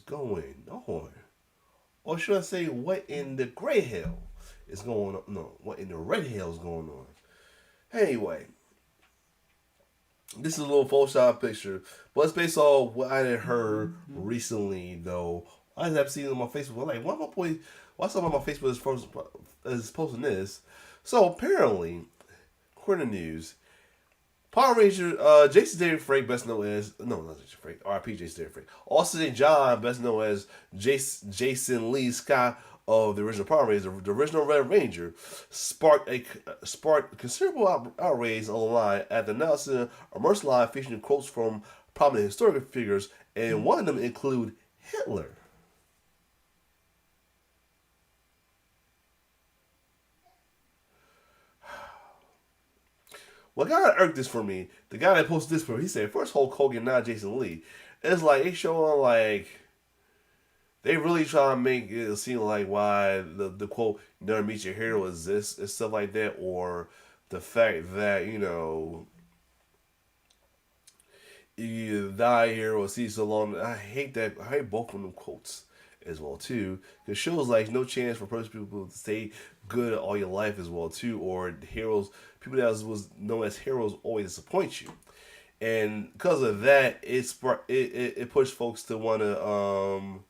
going on? Or should I say, what in the gray hell is going on? No, what in the red hell is going on? Anyway, this is a little Photoshop picture, but it's based on what I had heard recently, though. I have seen it on my Facebook. I'm like, why my boy? Why somebody on my Facebook is posting this? So apparently, according to news, Power Ranger, Jason David Frank, best known as not Jason Frank, R.I.P. Jason David Frank. Austin and John, best known as Jason Lee Scott of the original Power Rangers, the original Red Ranger, sparked considerable outrage online at the announcement of Mercy Live featuring quotes from prominent historical figures, and one of them include Hitler. What kind of irked this for me, the guy that posted this for me, he said, first Hulk Hogan, not Jason Lee. It's like, they showing like, they really try to make it seem like why the quote, never meet your hero exists and stuff like that, or the fact that, you die here or see so long. I hate that. I hate both of them quotes as well too. It shows like no chance for person people to stay good all your life as well too, or heroes, people that was known as heroes always disappoint you, and because of that, it pushed folks to want to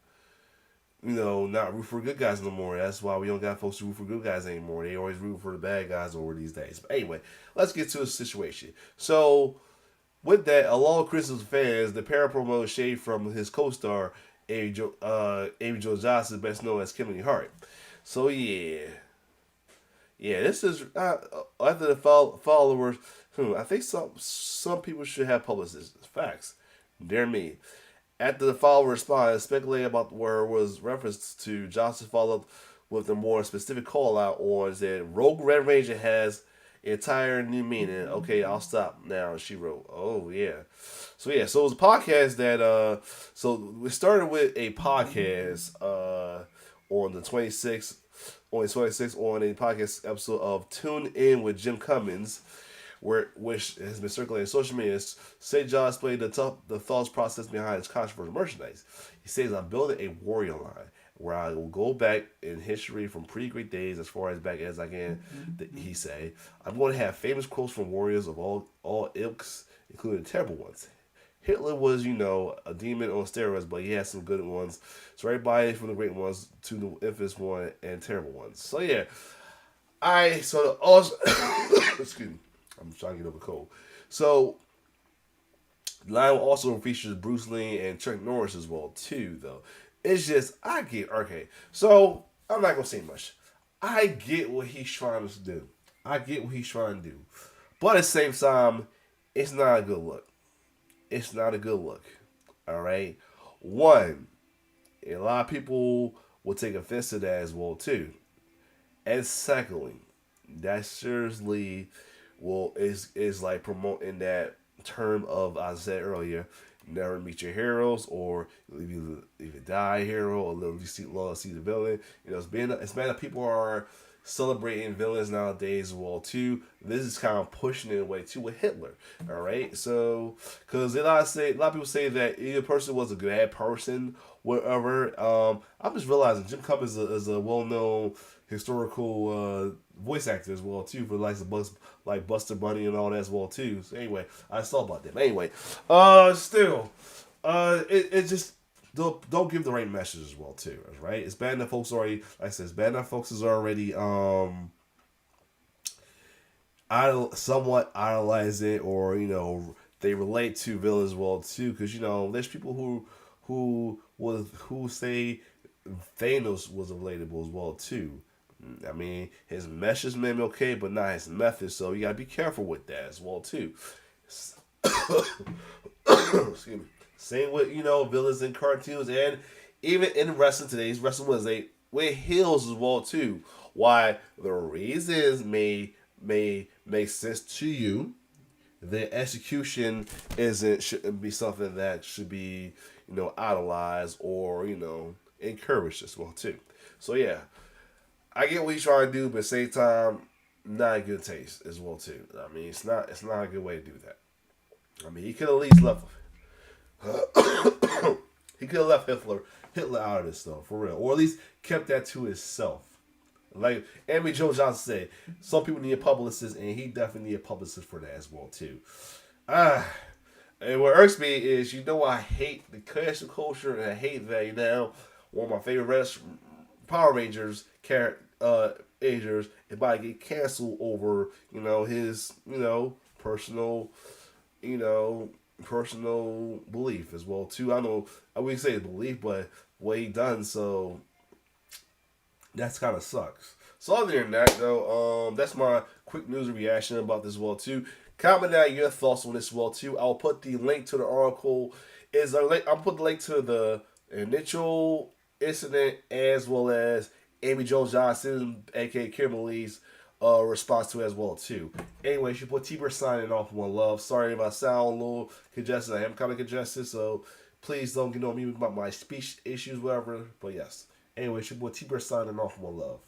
not root for good guys no more. That's why we don't got folks to root for good guys anymore. They always root for the bad guys over these days. But anyway, let's get to the situation. So with that, along with Chris's fans, the pair promoted shade from his co-star Amy Jo Johnson, best known as Kimberly Hart. So yeah, this is after the followers. I think some people should have publicists. Facts, dare me. After the follower responded, speculating about where it was reference to, Johnson followed with a more specific call out on that Rogue Red Ranger has entire new meaning. Okay, I'll stop now. She wrote, "Oh yeah." So it was a podcast that so we started with a podcast on the 26th, on a podcast episode of Tune In with Jim Cummins, which has been circulating on social media. St. John explained the thought process behind his controversial merchandise. He says, "I'm building a warrior line where I will go back in history from pretty great days, as far as back as I can." He say, "I'm going to have famous quotes from warriors of all ilks, including terrible ones. Hitler was, a demon on steroids, but he had some good ones. So everybody from the great ones to the infamous one and terrible ones." So yeah, I sort of also excuse me, I'm trying to get over a cold. So the line also features Bruce Lee and Chuck Norris as well too, though. It's just I get okay. So I'm not gonna say much. I get what he's trying to do. I get what he's trying to do, but at the same time, it's not a good look. It's not a good look. All right. One, a lot of people will take offense to that as well too. And secondly, that seriously is like promoting that term of I said earlier, never meet your heroes, or either die a hero or see the villain. It's bad that people are celebrating villains nowadays as well too. This is kind of pushing it away too with Hitler. All right, so because a lot of people say that either person was a bad person, whatever. I'm just realizing Jim Cummings is a well-known historical voice actor as well too, for like Buster Bunny and all that as well too. So anyway, I saw about that. But anyway, still, it just don't give the right message as well too, right? It's bad enough folks already, like I said, it's bad enough folks is already somewhat idolize it, or they relate to villains well too, because there's people who say Thanos was relatable as well too. I mean, his message may be okay, but not his method. So you gotta be careful with that as well too. Excuse me. Same with villains in cartoons, and even in wrestling. Today's wrestling Wednesday with heels as well too. Why the reasons may make sense to you, the execution shouldn't be something that should be idolized or encouraged as well too. So yeah, I get what he's trying to do, but at the same time, not a good taste as well too. I mean, it's not a good way to do that. I mean, he could at least left. He could have left Hitler out of this though, for real, or at least kept that to himself. Like Amy Jo Johnson said, some people need a publicist, and he definitely need a publicist for that as well too. Ah, and what irks me is, I hate the cancel culture, and I hate that one of my favorite Power Rangers Rangers is about to get canceled over his personal you know personal belief as well too. I know I wouldn't say belief, but what he done. So that's kind of sucks. So other than that, though, that's my quick news reaction about this well too. Comment down your thoughts on this well too. I'll put the link to the article. I'll put the link to the initial incident as well as Amy Jo Johnson, aka Kimberly's response to it as well too. Anyway, she put T-Bird signing off. One love. Sorry if I sound a little congested. I am kind of congested, so please don't get on me about my speech issues, whatever. But yes. Anyway, she put T-Bird signing off. One love.